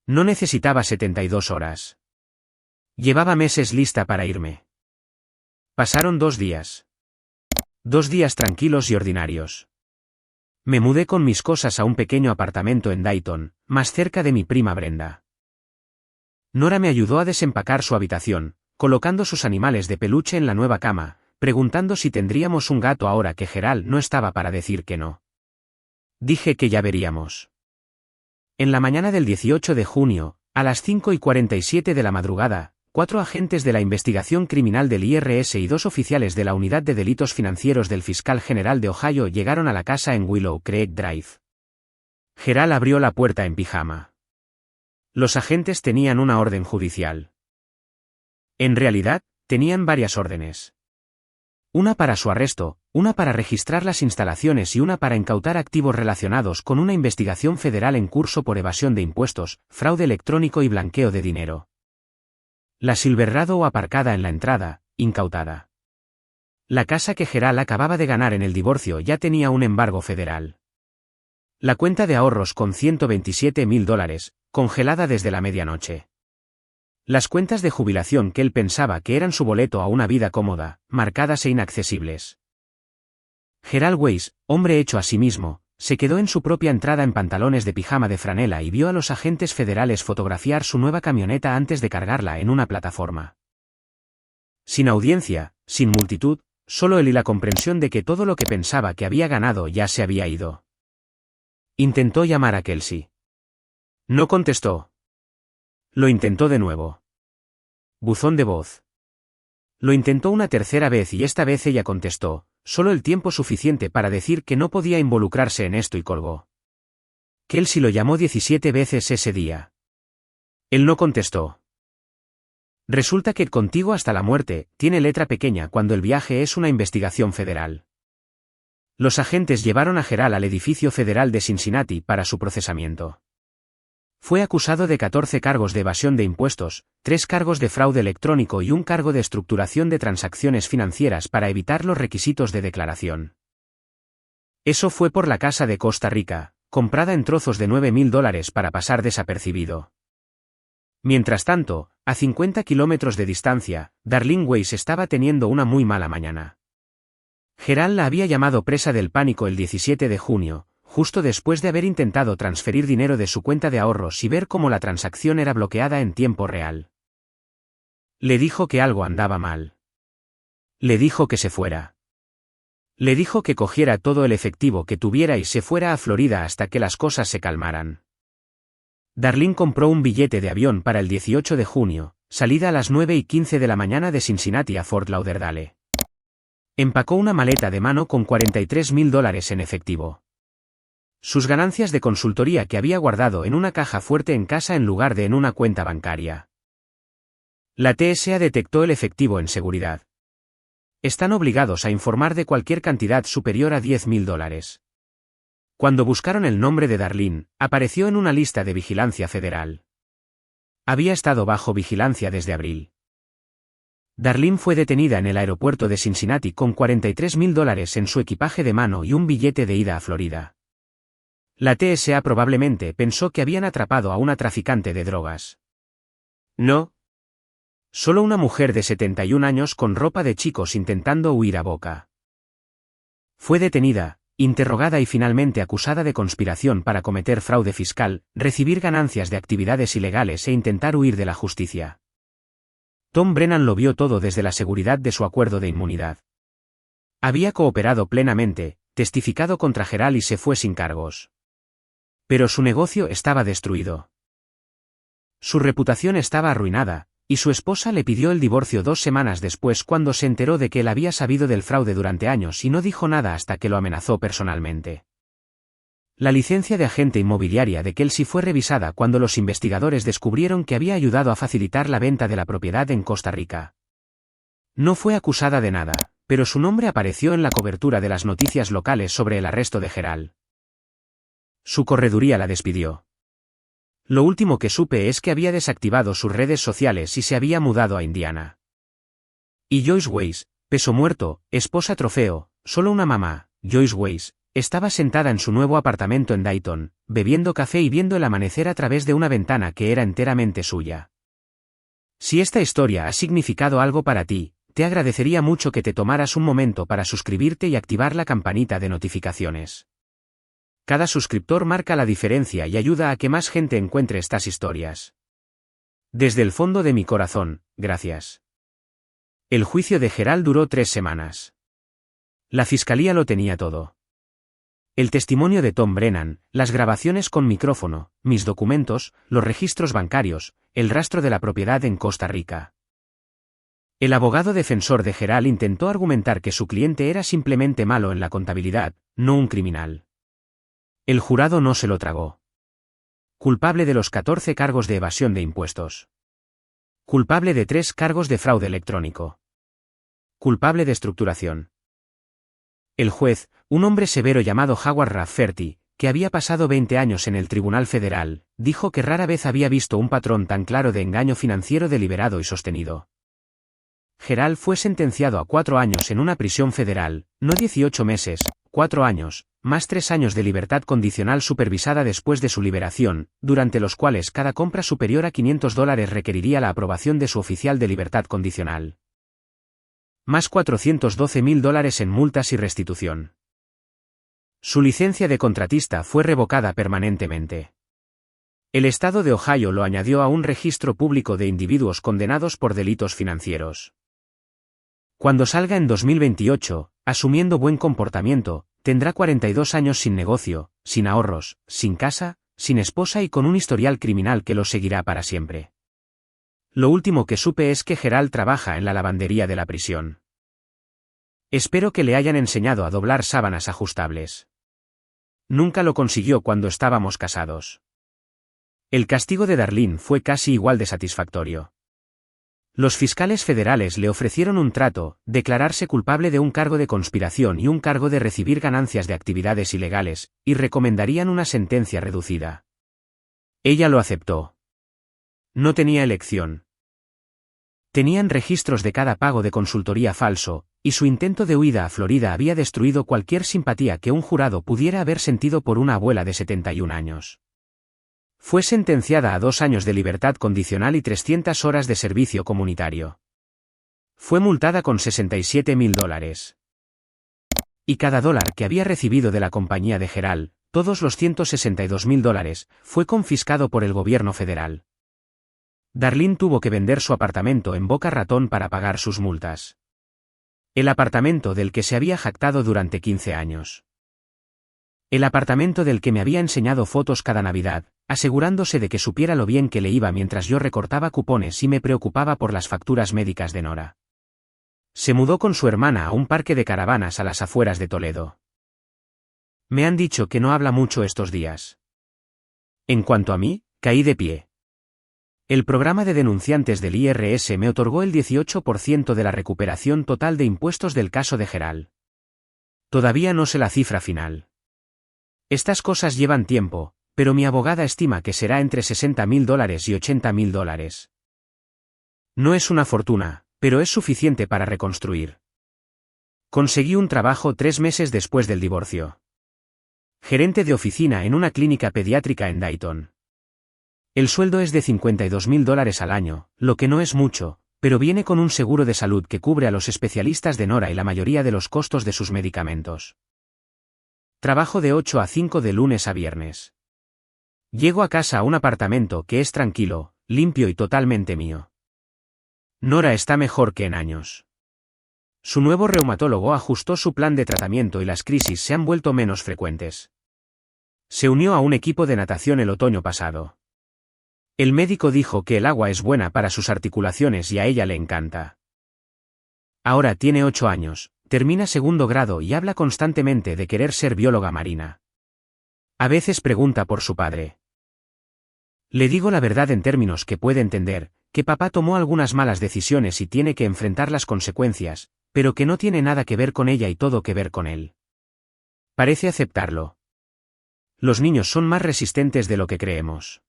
No necesitaba 72 horas. Llevaba meses lista para irme. Pasaron 2 días. 2 días tranquilos y ordinarios. Me mudé con mis cosas a un pequeño apartamento en Dayton, más cerca de mi prima Brenda. Nora me ayudó a desempacar su habitación, colocando sus animales de peluche en la nueva cama, preguntando si tendríamos un gato ahora que Gerald no estaba para decir que no. Dije que ya veríamos. En la mañana del 18 de junio, a las 5:47 de la madrugada, 4 agentes de la investigación criminal del IRS y 2 oficiales de la Unidad de Delitos Financieros del Fiscal General de Ohio llegaron a la casa en Willow Creek Drive. Gerald abrió la puerta en pijama. Los agentes tenían una orden judicial. En realidad, tenían varias órdenes. Una para su arresto, una para registrar las instalaciones y una para incautar activos relacionados con una investigación federal en curso por evasión de impuestos, fraude electrónico y blanqueo de dinero. La Silverado aparcada en la entrada, incautada. La casa que Gerald acababa de ganar en el divorcio ya tenía un embargo federal. La cuenta de ahorros con $127.000, congelada desde la medianoche. Las cuentas de jubilación que él pensaba que eran su boleto a una vida cómoda, marcadas e inaccesibles. Gerald Weiss, hombre hecho a sí mismo, se quedó en su propia entrada en pantalones de pijama de franela y vio a los agentes federales fotografiar su nueva camioneta antes de cargarla en una plataforma. Sin audiencia, sin multitud, solo él y la comprensión de que todo lo que pensaba que había ganado ya se había ido. Intentó llamar a Kelsey. No contestó. Lo intentó de nuevo. Buzón de voz. Lo intentó una tercera vez y esta vez ella contestó, solo el tiempo suficiente para decir que no podía involucrarse en esto y colgó. Kelsey lo llamó 17 veces ese día. Él no contestó. Resulta que Contigo hasta la muerte tiene letra pequeña cuando el viaje es una investigación federal. Los agentes llevaron a Gerald al edificio federal de Cincinnati para su procesamiento. Fue acusado de 14 cargos de evasión de impuestos, 3 cargos de fraude electrónico y un cargo de estructuración de transacciones financieras para evitar los requisitos de declaración. Eso fue por la casa de Costa Rica, comprada en trozos de $9.000 para pasar desapercibido. Mientras tanto, a 50 kilómetros de distancia, Darlene Weiss estaba teniendo una muy mala mañana. Gerald la había llamado presa del pánico el 17 de junio, justo después de haber intentado transferir dinero de su cuenta de ahorros y ver cómo la transacción era bloqueada en tiempo real. Le dijo que algo andaba mal. Le dijo que se fuera. Le dijo que cogiera todo el efectivo que tuviera y se fuera a Florida hasta que las cosas se calmaran. Darlene compró un billete de avión para el 18 de junio, salida a las 9:15 de la mañana de Cincinnati a Fort Lauderdale. Empacó una maleta de mano con $43.000 en efectivo. Sus ganancias de consultoría que había guardado en una caja fuerte en casa en lugar de en una cuenta bancaria. La TSA detectó el efectivo en seguridad. Están obligados a informar de cualquier cantidad superior a $10.000. Cuando buscaron el nombre de Darlene, apareció en una lista de vigilancia federal. Había estado bajo vigilancia desde abril. Darlene fue detenida en el aeropuerto de Cincinnati con $43.000 en su equipaje de mano y un billete de ida a Florida. La TSA probablemente pensó que habían atrapado a una traficante de drogas. No. Solo una mujer de 71 años con ropa de chicos intentando huir a boca. Fue detenida, interrogada y finalmente acusada de conspiración para cometer fraude fiscal, recibir ganancias de actividades ilegales e intentar huir de la justicia. Tom Brennan lo vio todo desde la seguridad de su acuerdo de inmunidad. Había cooperado plenamente, testificado contra Gerald y se fue sin cargos. Pero su negocio estaba destruido. Su reputación estaba arruinada, y su esposa le pidió el divorcio 2 semanas después cuando se enteró de que él había sabido del fraude durante años y no dijo nada hasta que lo amenazó personalmente. La licencia de agente inmobiliaria de Kelsey fue revisada cuando los investigadores descubrieron que había ayudado a facilitar la venta de la propiedad en Costa Rica. No fue acusada de nada, pero su nombre apareció en la cobertura de las noticias locales sobre el arresto de Gerald. Su correduría la despidió. Lo último que supe es que había desactivado sus redes sociales y se había mudado a Indiana. Y Joyce Weiss, peso muerto, esposa trofeo, solo una mamá, Joyce Weiss, estaba sentada en su nuevo apartamento en Dayton, bebiendo café y viendo el amanecer a través de una ventana que era enteramente suya. Si esta historia ha significado algo para ti, te agradecería mucho que te tomaras un momento para suscribirte y activar la campanita de notificaciones. Cada suscriptor marca la diferencia y ayuda a que más gente encuentre estas historias. Desde el fondo de mi corazón, gracias. El juicio de Gerald duró 3 semanas. La fiscalía lo tenía todo. El testimonio de Tom Brennan, las grabaciones con micrófono, mis documentos, los registros bancarios, el rastro de la propiedad en Costa Rica. El abogado defensor de Gerald intentó argumentar que su cliente era simplemente malo en la contabilidad, no un criminal. El jurado no se lo tragó. Culpable de los 14 cargos de evasión de impuestos. Culpable de 3 cargos de fraude electrónico. Culpable de estructuración. El juez, un hombre severo llamado Howard Rafferty, que había pasado 20 años en el Tribunal Federal, dijo que rara vez había visto un patrón tan claro de engaño financiero deliberado y sostenido. Gerald fue sentenciado a 4 años en una prisión federal, no 18 meses, 4 años, más 3 años de libertad condicional supervisada después de su liberación, durante los cuales cada compra superior a $500 requeriría la aprobación de su oficial de libertad condicional. Más $412.000 en multas y restitución. Su licencia de contratista fue revocada permanentemente. El estado de Ohio lo añadió a un registro público de individuos condenados por delitos financieros. Cuando salga en 2028, asumiendo buen comportamiento, tendrá 42 años sin negocio, sin ahorros, sin casa, sin esposa y con un historial criminal que lo seguirá para siempre. Lo último que supe es que Gerald trabaja en la lavandería de la prisión. Espero que le hayan enseñado a doblar sábanas ajustables. Nunca lo consiguió cuando estábamos casados. El castigo de Darlene fue casi igual de satisfactorio. Los fiscales federales le ofrecieron un trato, declararse culpable de un cargo de conspiración y un cargo de recibir ganancias de actividades ilegales, y recomendarían una sentencia reducida. Ella lo aceptó. No tenía elección. Tenían registros de cada pago de consultoría falso, y su intento de huida a Florida había destruido cualquier simpatía que un jurado pudiera haber sentido por una abuela de 71 años. Fue sentenciada a 2 años de libertad condicional y 300 horas de servicio comunitario. Fue multada con $67.000. Y cada dólar que había recibido de la compañía de Gerald, todos los $162.000, fue confiscado por el gobierno federal. Darlene tuvo que vender su apartamento en Boca Ratón para pagar sus multas. El apartamento del que se había jactado durante 15 años. El apartamento del que me había enseñado fotos cada Navidad, asegurándose de que supiera lo bien que le iba mientras yo recortaba cupones y me preocupaba por las facturas médicas de Nora. Se mudó con su hermana a un parque de caravanas a las afueras de Toledo. Me han dicho que no habla mucho estos días. En cuanto a mí, caí de pie. El programa de denunciantes del IRS me otorgó el 18% de la recuperación total de impuestos del caso de Gerald. Todavía no sé la cifra final. Estas cosas llevan tiempo, pero mi abogada estima que será entre $60.000 y $80.000. No es una fortuna, pero es suficiente para reconstruir. Conseguí un trabajo 3 meses después del divorcio. Gerente de oficina en una clínica pediátrica en Dayton. El sueldo es de $52.000 al año, lo que no es mucho, pero viene con un seguro de salud que cubre a los especialistas de Nora y la mayoría de los costos de sus medicamentos. Trabajo de 8 a 5 de lunes a viernes. Llego a casa a un apartamento que es tranquilo, limpio y totalmente mío. Nora está mejor que en años. Su nuevo reumatólogo ajustó su plan de tratamiento y las crisis se han vuelto menos frecuentes. Se unió a un equipo de natación el otoño pasado. El médico dijo que el agua es buena para sus articulaciones y a ella le encanta. Ahora tiene 8 años, termina 2º grado y habla constantemente de querer ser bióloga marina. A veces pregunta por su padre. Le digo la verdad en términos que puede entender, que papá tomó algunas malas decisiones y tiene que enfrentar las consecuencias, pero que no tiene nada que ver con ella y todo que ver con él. Parece aceptarlo. Los niños son más resistentes de lo que creemos.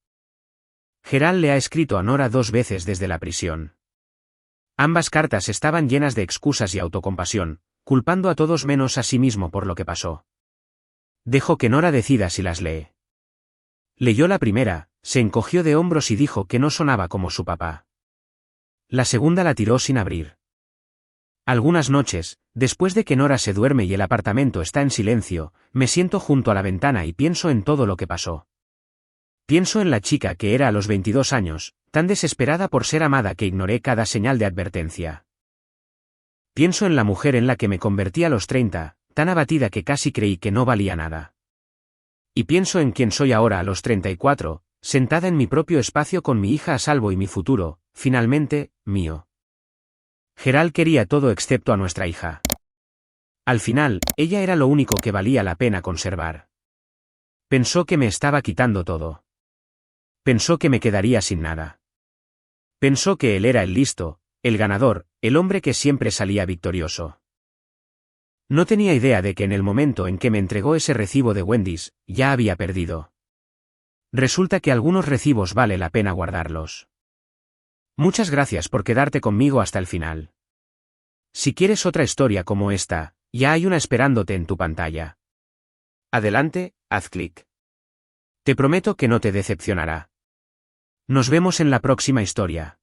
Gerald le ha escrito a Nora 2 veces desde la prisión. Ambas cartas estaban llenas de excusas y autocompasión, culpando a todos menos a sí mismo por lo que pasó. Dejo que Nora decida si las lee. Leyó la primera, se encogió de hombros y dijo que no sonaba como su papá. La segunda la tiró sin abrir. Algunas noches, después de que Nora se duerme y el apartamento está en silencio, me siento junto a la ventana y pienso en todo lo que pasó. Pienso en la chica que era a los 22 años, tan desesperada por ser amada que ignoré cada señal de advertencia. Pienso en la mujer en la que me convertí a los 30, tan abatida que casi creí que no valía nada. Y pienso en quién soy ahora a los 34, sentada en mi propio espacio con mi hija a salvo y mi futuro, finalmente, mío. Gerald quería todo excepto a nuestra hija. Al final, ella era lo único que valía la pena conservar. Pensó que me estaba quitando todo. Pensó que me quedaría sin nada. Pensó que él era el listo, el ganador, el hombre que siempre salía victorioso. No tenía idea de que en el momento en que me entregó ese recibo de Wendy's, ya había perdido. Resulta que algunos recibos vale la pena guardarlos. Muchas gracias por quedarte conmigo hasta el final. Si quieres otra historia como esta, ya hay una esperándote en tu pantalla. Adelante, haz clic. Te prometo que no te decepcionará. Nos vemos en la próxima historia.